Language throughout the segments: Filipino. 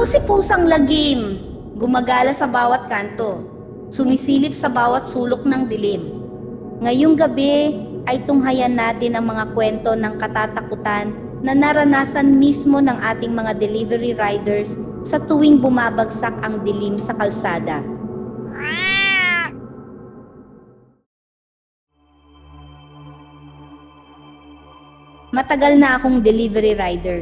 Ako si Pusang Lagim, gumagala sa bawat kanto, sumisilip sa bawat sulok ng dilim. Ngayong gabi ay tunghayan natin ang mga kwento ng katatakutan na naranasan mismo ng ating mga delivery riders sa tuwing bumabagsak ang dilim sa kalsada. Matagal na akong delivery rider.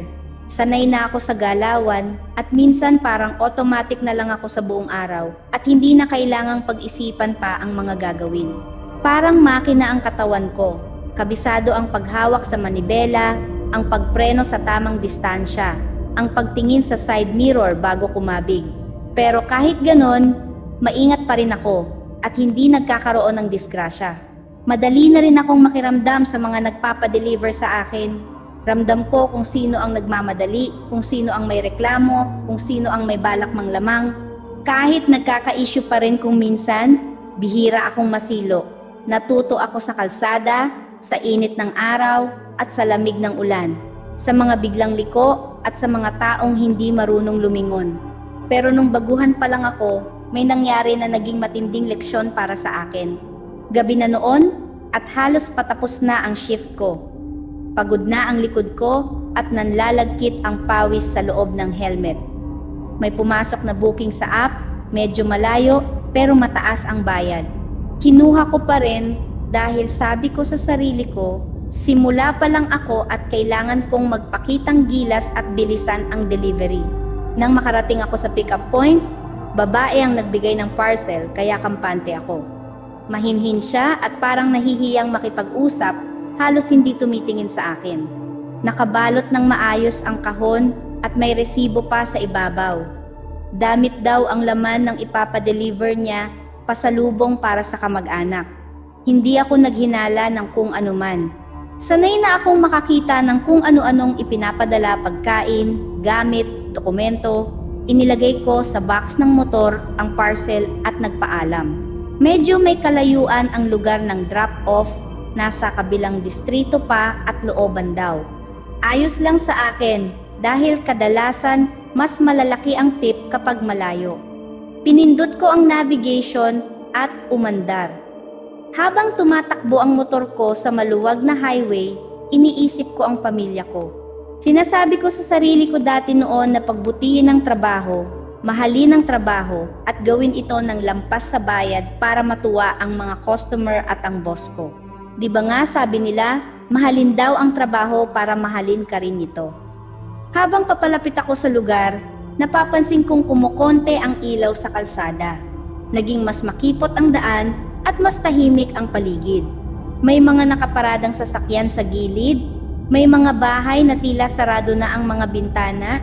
Sanay na ako sa galawan at minsan parang automatic na lang ako sa buong araw at hindi na kailangang pag-isipan pa ang mga gagawin. Parang makina ang katawan ko. Kabisado ang paghawak sa manibela, ang pagpreno sa tamang distansya, ang pagtingin sa side mirror bago kumabig. Pero kahit ganon, maingat pa rin ako at hindi nagkakaroon ng disgrasya. Madali na rin akong makiramdam sa mga nagpapadeliver sa akin. Ramdam ko kung sino ang nagmamadali, kung sino ang may reklamo, kung sino ang may balak manglamang. Kahit nagkaka-issue pa rin kung minsan, bihira akong masilo. Natuto ako sa kalsada, sa init ng araw, at sa lamig ng ulan. Sa mga biglang liko at sa mga taong hindi marunong lumingon. Pero nung baguhan pa lang ako, may nangyari na naging matinding leksyon para sa akin. Gabi na noon at halos patapos na ang shift ko. Pagod na ang likod ko at nanlalagkit ang pawis sa loob ng helmet. May pumasok na booking sa app, medyo malayo pero mataas ang bayad. Kinuha ko pa rin dahil sabi ko sa sarili ko, simula pa lang ako at kailangan kong magpakitang gilas at bilisan ang delivery. Nang makarating ako sa pick-up point, babae ang nagbigay ng parcel kaya kampante ako. Mahinhin siya at parang nahihiyang makipag-usap, halos hindi tumitingin sa akin. Nakabalot ng maayos ang kahon at may resibo pa sa ibabaw. Damit daw ang laman ng ipapadeliver niya, pasalubong para sa kamag-anak. Hindi ako naghinala ng kung anuman. Sanay na akong makakita ng kung ano-anong ipinapadala pagkain, gamit, dokumento. Inilagay ko sa box ng motor ang parcel at nagpaalam. Medyo may kalayuan ang lugar ng drop-off. Nasa kabilang distrito pa at looban daw. Ayos lang sa akin dahil kadalasan mas malalaki ang tip kapag malayo. Pinindot ko ang navigation at umandar. Habang tumatakbo ang motor ko sa maluwag na highway, iniisip ko ang pamilya ko. Sinasabi ko sa sarili ko dati noon na pagbutihin ang trabaho, mahalin ang trabaho at gawin ito ng lampas sa bayad para matuwa ang mga customer at ang boss ko. Di ba nga sabi nila, mahalin daw ang trabaho para mahalin ka rin ito. Habang papalapit ako sa lugar, napapansin kong kumukonte ang ilaw sa kalsada. Naging mas makipot ang daan at mas tahimik ang paligid. May mga nakaparadang sasakyan sa gilid, may mga bahay na tila sarado na ang mga bintana.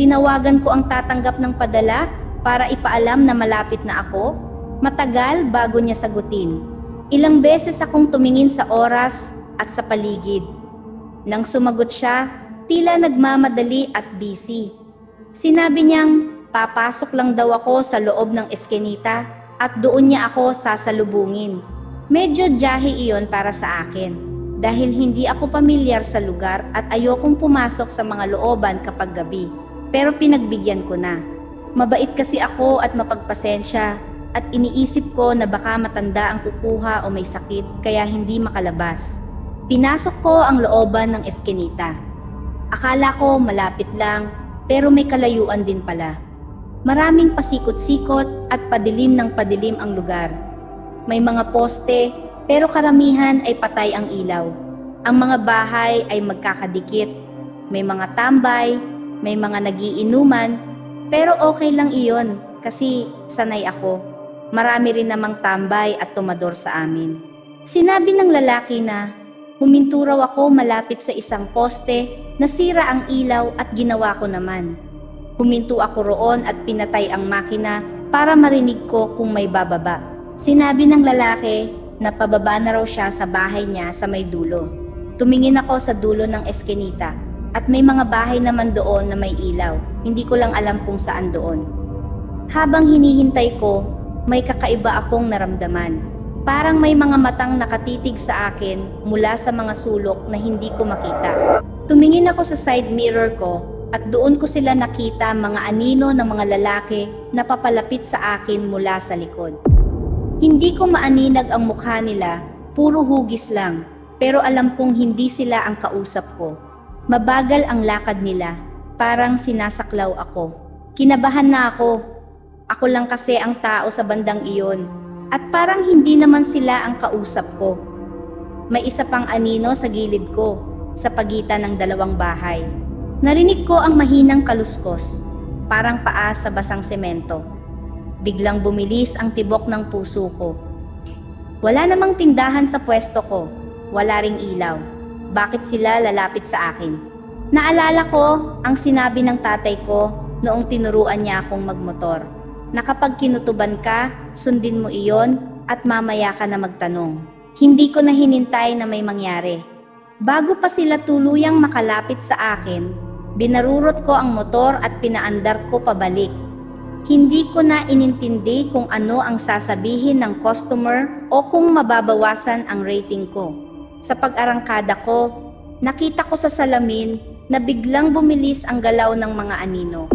Tinawagan ko ang tatanggap ng padala para ipaalam na malapit na ako. Matagal bago niya sagutin. Ilang beses akong tumingin sa oras at sa paligid. Nang sumagot siya, tila nagmamadali at busy. Sinabi niyang papasok lang daw ako sa loob ng eskinita at doon niya ako sasalubungin. Medyo jahe iyon para sa akin dahil hindi ako pamilyar sa lugar at ayokong pumasok sa mga looban kapag gabi. Pero pinagbigyan ko na. Mabait kasi ako at mapagpasensya. At iniisip ko na baka matanda ang kukuha o may sakit kaya hindi makalabas. Pinasok ko ang looban ng eskinita. Akala ko malapit lang pero may kalayuan din pala. Maraming pasikot-sikot at padilim ng padilim ang lugar. May mga poste pero karamihan ay patay ang ilaw. Ang mga bahay ay magkakadikit. May mga tambay, may mga nagiinuman pero okay lang iyon kasi sanay ako. Marami rin namang tambay at tumador sa amin. Sinabi ng lalaki na huminto raw ako malapit sa isang poste, nasira ang ilaw at ginawa ko naman. Huminto ako roon at pinatay ang makina para marinig ko kung may bababa. Sinabi ng lalaki na pababa na raw siya sa bahay niya sa may dulo. Tumingin ako sa dulo ng eskinita at may mga bahay naman doon na may ilaw. Hindi ko lang alam kung saan doon. Habang hinihintay ko, may kakaiba akong naramdaman. Parang may mga matang nakatitig sa akin mula sa mga sulok na hindi ko makita. Tumingin ako sa side mirror ko At doon ko sila nakita mga anino ng mga lalaki na papalapit sa akin mula sa likod. Hindi ko maaninag ang mukha nila, puro hugis lang, pero alam kong hindi sila ang kausap ko. Mabagal ang lakad nila, parang sinasaklaw ako. Kinabahan na ako. Ako lang kasi ang tao sa bandang iyon, at parang hindi naman sila ang kausap ko. May isa pang anino sa gilid ko, sa pagitan ng dalawang bahay. Narinig ko ang mahinang kaluskos, parang paa sa basang semento. Biglang bumilis ang tibok ng puso ko. Wala namang tindahan sa pwesto ko, wala ring ilaw. Bakit sila lalapit sa akin? Naalala ko ang sinabi ng tatay ko noong tinuruan niya akong magmotor, na kapag kinutuban ka, sundin mo iyon at mamaya ka na magtanong. Hindi ko na hinintay na may mangyari. Bago pa sila tuluyang makalapit sa akin, binarurot ko ang motor at pinaandar ko pabalik. Hindi ko na inintindi kung ano ang sasabihin ng customer o kung mababawasan ang rating ko. Sa pag-arangkada ko, nakita ko sa salamin na biglang bumilis ang galaw ng mga anino.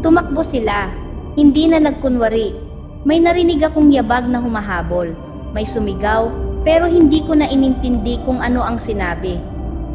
Tumakbo sila, hindi na nagkunwari. May narinig akong yabag na humahabol. May sumigaw, pero hindi ko na inintindi kung ano ang sinabi.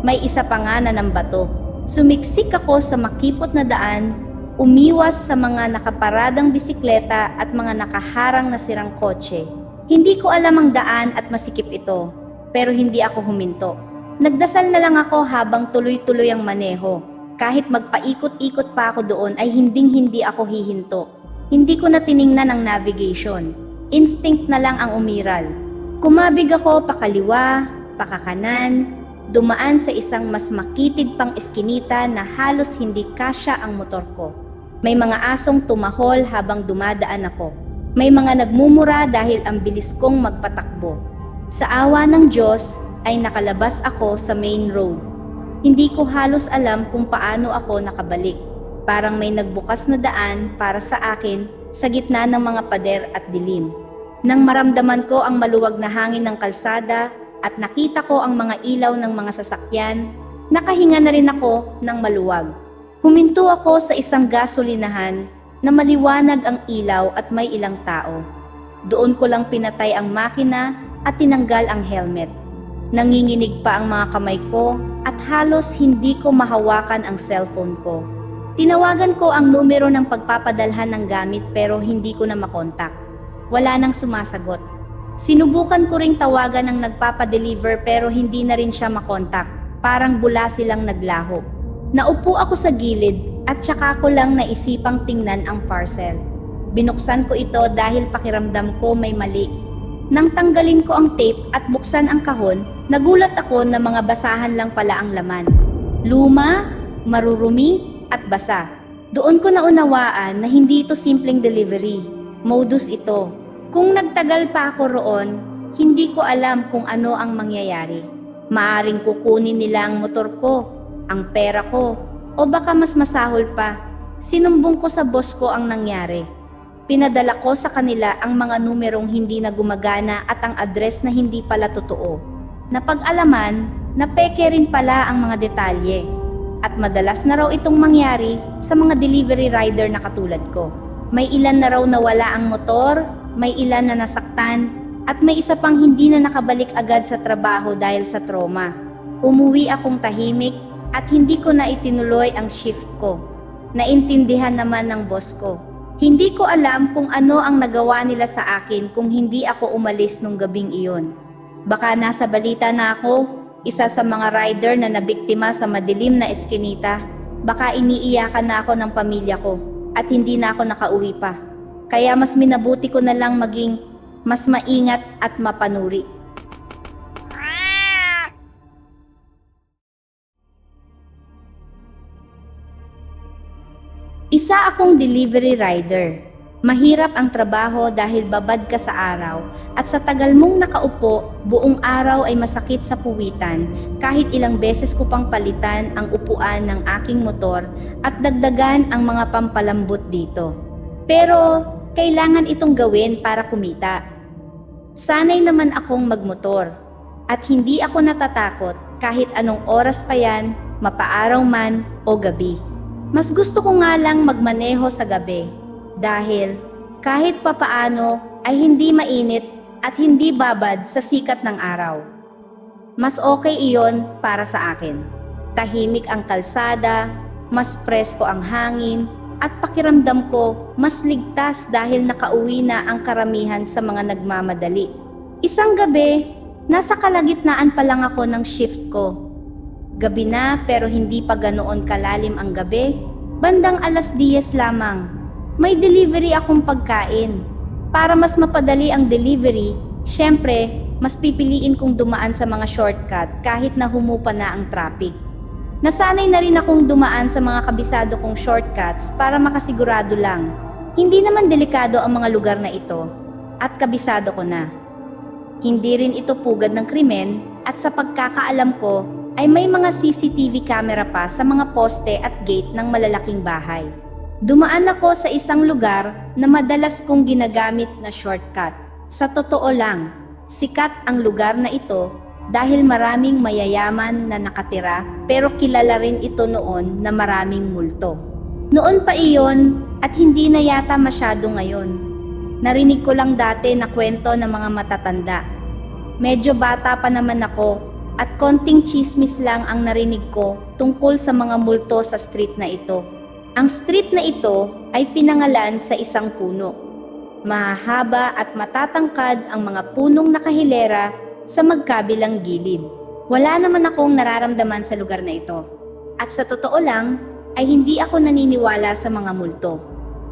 May isa pa nga na ng bato. Sumiksik ako sa makipot na daan, umiwas sa mga nakaparadang bisikleta at mga nakaharang na sirang kotse. Hindi ko alam ang daan at masikip ito, pero hindi ako huminto. Nagdasal na lang ako habang tuloy-tuloy ang maneho. Kahit magpaikot-ikot pa ako doon ay hinding-hindi ako hihinto. Hindi ko na tiningnan ang navigation. Instinct na lang ang umiral. Kumabig ako pakaliwa, pakakanan, dumaan sa isang mas makitid pang eskinita na halos hindi kasya ang motor ko. May mga asong tumahol habang dumadaan ako. May mga nagmumura dahil ang bilis kong magpatakbo. Sa awa ng Diyos ay nakalabas ako sa main road. Hindi ko halos alam kung paano ako nakabalik. Parang may nagbukas na daan para sa akin sa gitna ng mga pader at dilim. Nang maramdaman ko ang maluwag na hangin ng kalsada at nakita ko ang mga ilaw ng mga sasakyan, nakahinga na rin ako ng maluwag. Huminto ako sa isang gasolinahan na maliwanag ang ilaw at may ilang tao. Doon ko lang pinatay ang makina at tinanggal ang helmet. Nanginginig pa ang mga kamay ko at halos hindi ko mahawakan ang cellphone ko. Tinawagan ko ang numero ng pagpapadalhan ng gamit pero hindi ko na makontak. Wala nang sumasagot. Sinubukan ko ring tawagan ang nagpapadeliver pero hindi na rin siya makontak. Parang bula silang naglaho. Naupo ako sa gilid at saka ko lang naisipang tingnan ang parcel. Binuksan ko ito dahil pakiramdam ko may mali. Nang tanggalin ko ang tape at buksan ang kahon, nagulat ako na mga basahan lang pala ang laman. Luma, marurumi, at basa. Doon ko naunawaan na hindi ito simpleng delivery. Modus ito. Kung nagtagal pa ako roon, hindi ko alam kung ano ang mangyayari. Maaring kukunin nila ang motor ko, ang pera ko, o baka mas masahol pa. Sinumbong ko sa boss ko ang nangyari. Pinadala ko sa kanila ang mga numerong hindi na gumagana at ang address na hindi pala totoo. Napag-alaman na peke rin pala ang mga detalye. At madalas na raw itong mangyari sa mga delivery rider na katulad ko. May ilan na raw nawala ang motor, may ilan na nasaktan, at may isa pang hindi na nakabalik agad sa trabaho dahil sa trauma. Umuwi akong tahimik at hindi ko na itinuloy ang shift ko. Naintindihan naman ng boss ko. Hindi ko alam kung ano ang nagawa nila sa akin kung hindi ako umalis nung gabing iyon. Baka nasa balita na ako, isa sa mga rider na nabiktima sa madilim na eskinita. Baka iniiyakan na ako ng pamilya ko at hindi na ako nakauwi pa. Kaya mas minabuti ko na lang maging mas maingat at mapanuri. Isa akong delivery rider. Mahirap ang trabaho dahil babad ka sa araw at sa tagal mong nakaupo, buong araw ay masakit sa puwitan kahit ilang beses ko pang palitan ang upuan ng aking motor at dagdagan ang mga pampalambot dito. Pero kailangan itong gawin para kumita. Sanay naman akong magmotor at hindi ako natatakot kahit anong oras pa yan, mapaaraw man o gabi. Mas gusto ko nga lang magmaneho sa gabi dahil kahit papaano ay hindi mainit at hindi babad sa sikat ng araw. Mas okay iyon para sa akin. Tahimik ang kalsada, mas presko ang hangin, at pakiramdam ko mas ligtas dahil nakauwi na ang karamihan sa mga nagmamadali. Isang gabi, nasa kalagitnaan pa lang ako ng shift ko. Gabi na pero hindi pa ganoon kalalim ang gabi, bandang 10:00 lamang. May delivery akong pagkain. Para mas mapadali ang delivery, syempre, mas pipiliin kong dumaan sa mga shortcut kahit na humupa na ang traffic. Nasanay na rin akong dumaan sa mga kabisado kong shortcuts para makasigurado lang. Hindi naman delikado ang mga lugar na ito at kabisado ko na. Hindi rin ito pugad ng krimen at sa pagkakaalam ko ay may mga CCTV camera pa sa mga poste at gate ng malalaking bahay. Dumaan ako sa isang lugar na madalas kong ginagamit na shortcut. Sa totoo lang, sikat ang lugar na ito dahil maraming mayayaman na nakatira pero kilala rin ito noon na maraming multo. Noon pa iyon at hindi na yata masyado ngayon. Narinig ko lang dati na kwento ng mga matatanda. Medyo bata pa naman ako at konting chismis lang ang narinig ko tungkol sa mga multo sa street na ito. Ang street na ito ay pinangalan sa isang puno. Mahahaba at matatangkad ang mga punong nakahilera sa magkabilang gilid. Wala naman akong nararamdaman sa lugar na ito. At sa totoo lang, ay hindi ako naniniwala sa mga multo.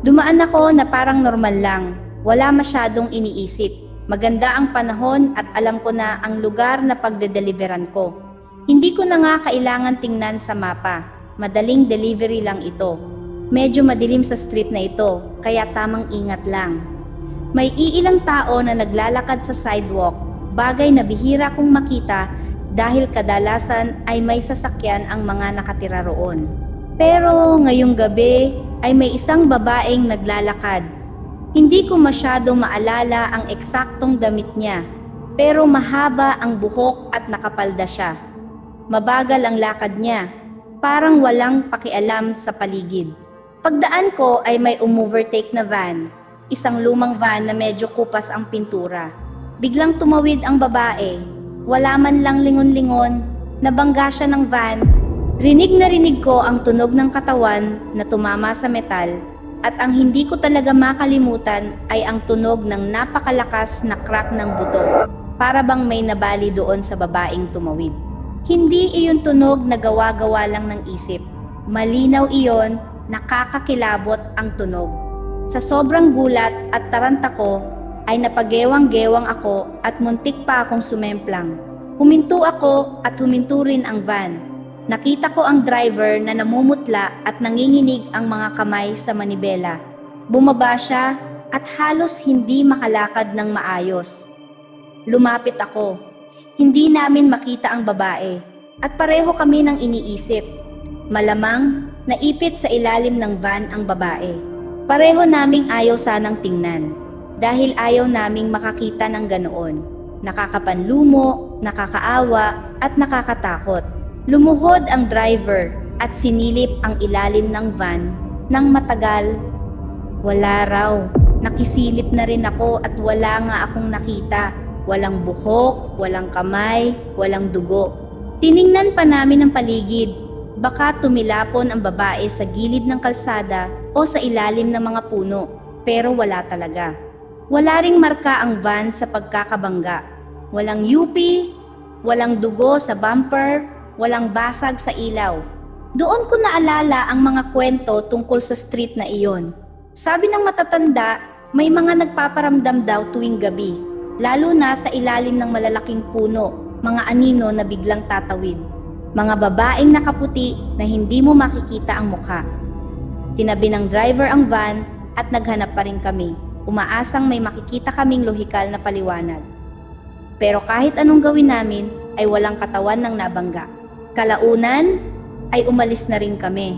Dumaan ako na parang normal lang, wala masyadong iniisip. Maganda ang panahon at alam ko na ang lugar na pagdedeliveran ko. Hindi ko na nga kailangan tingnan sa mapa. Madaling delivery lang ito. Medyo madilim sa street na ito, kaya tamang ingat lang. May iilang tao na naglalakad sa sidewalk, bagay na bihira kong makita dahil kadalasan ay may sasakyan ang mga nakatira roon. Pero ngayong gabi ay may isang babaeng naglalakad. Hindi ko masyado maalala ang eksaktong damit niya, pero mahaba ang buhok at nakapalda siya. Mabagal ang lakad niya, parang walang pakialam sa paligid. Pagdaan ko ay may umovertake na van, isang lumang van na medyo kupas ang pintura. Biglang tumawid ang babae, wala man lang lingon-lingon, nabangga siya ng van. Rinig na rinig ko ang tunog ng katawan na tumama sa metal. At ang hindi ko talaga makalimutan ay ang tunog ng napakalakas na crack ng buto. Para bang may nabali doon sa babaeng tumawid. Hindi iyon tunog na gawa-gawa lang ng isip. Malinaw iyon, nakakakilabot ang tunog. Sa sobrang gulat at taranta ko, ay napagewang-gewang ako at muntik pa akong sumemplang. Huminto ako at huminto rin ang van. Nakita ko ang driver na namumutla at nanginginig ang mga kamay sa manibela. Bumaba siya at halos hindi makalakad ng maayos. Lumapit ako. Hindi namin makita ang babae at pareho kami ng iniisip. Malamang naipit sa ilalim ng van ang babae. Pareho naming ayaw sanang tingnan dahil ayaw naming makakita ng ganoon. Nakakapanlumo, nakakaawa at nakakatakot. Lumuhod ang driver at sinilip ang ilalim ng van nang matagal. Wala raw. Nakisilip na rin ako at wala nga akong nakita. Walang buhok, walang kamay, walang dugo. Tiningnan pa namin ang paligid. Baka tumilapon ang babae sa gilid ng kalsada o sa ilalim ng mga puno. Pero wala talaga. Wala ring marka ang van sa pagkakabangga. Walang UP, walang dugo sa bumper, walang basag sa ilaw. Doon ko naalala ang mga kwento tungkol sa street na iyon. Sabi ng matatanda, may mga nagpaparamdam daw tuwing gabi, lalo na sa ilalim ng malalaking puno, mga anino na biglang tatawid. Mga babaeng nakaputi na hindi mo makikita ang mukha. Tinabi ng driver ang van at naghanap pa rin kami, umaasang may makikita kaming lohikal na paliwanag. Pero kahit anong gawin namin ay walang katawan ng nabangga. Kalaunan ay umalis na rin kami.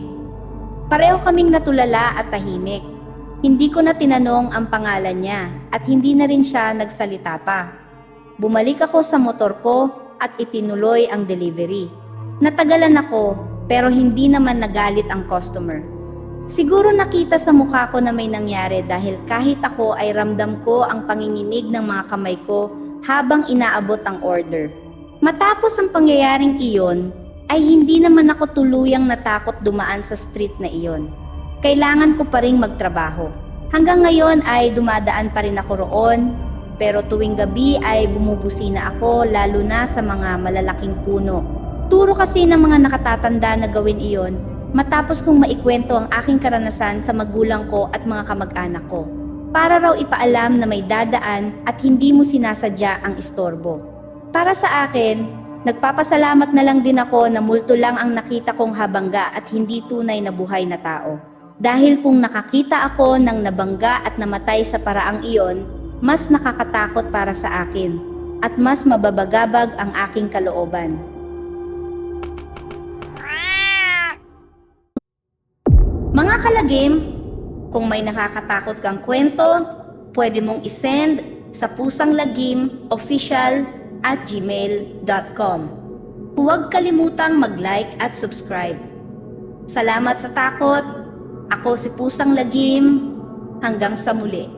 Pareho kaming natulala at tahimik. Hindi ko na tinanong ang pangalan niya at hindi na rin siya nagsalita pa. Bumalik ako sa motor ko at itinuloy ang delivery. Natagalan ako pero hindi naman nagalit ang customer. Siguro nakita sa mukha ko na may nangyari dahil kahit ako ay ramdam ko ang panginginig ng mga kamay ko habang inaabot ang order. Matapos ang pangyayaring iyon, ay hindi naman ako tuluyang natakot dumaan sa street na iyon. Kailangan ko pa ring magtrabaho. Hanggang ngayon ay dumadaan pa rin ako roon, pero tuwing gabi ay bumubusina ako lalo na sa mga malalaking puno. Turo kasi ng mga nakatatanda na gawin iyon matapos kong maikwento ang aking karanasan sa magulang ko at mga kamag-anak ko. Para raw ipaalam na may dadaan at hindi mo sinasadya ang istorbo. Para sa akin, nagpapasalamat na lang din ako na multo lang ang nakita kong habangga at hindi tunay na buhay na tao. Dahil kung nakakita ako ng nabangga at namatay sa paraang iyon, mas nakakatakot para sa akin at mas mababagabag ang aking kalooban. Mga kalagim, kung may nakakatakot kang kwento, pwede mong isend sa pusanglagimofficial@gmail.com. Huwag kalimutang mag-like at subscribe. Salamat sa takot. Ako si Pusang Lagim. Hanggang sa muli.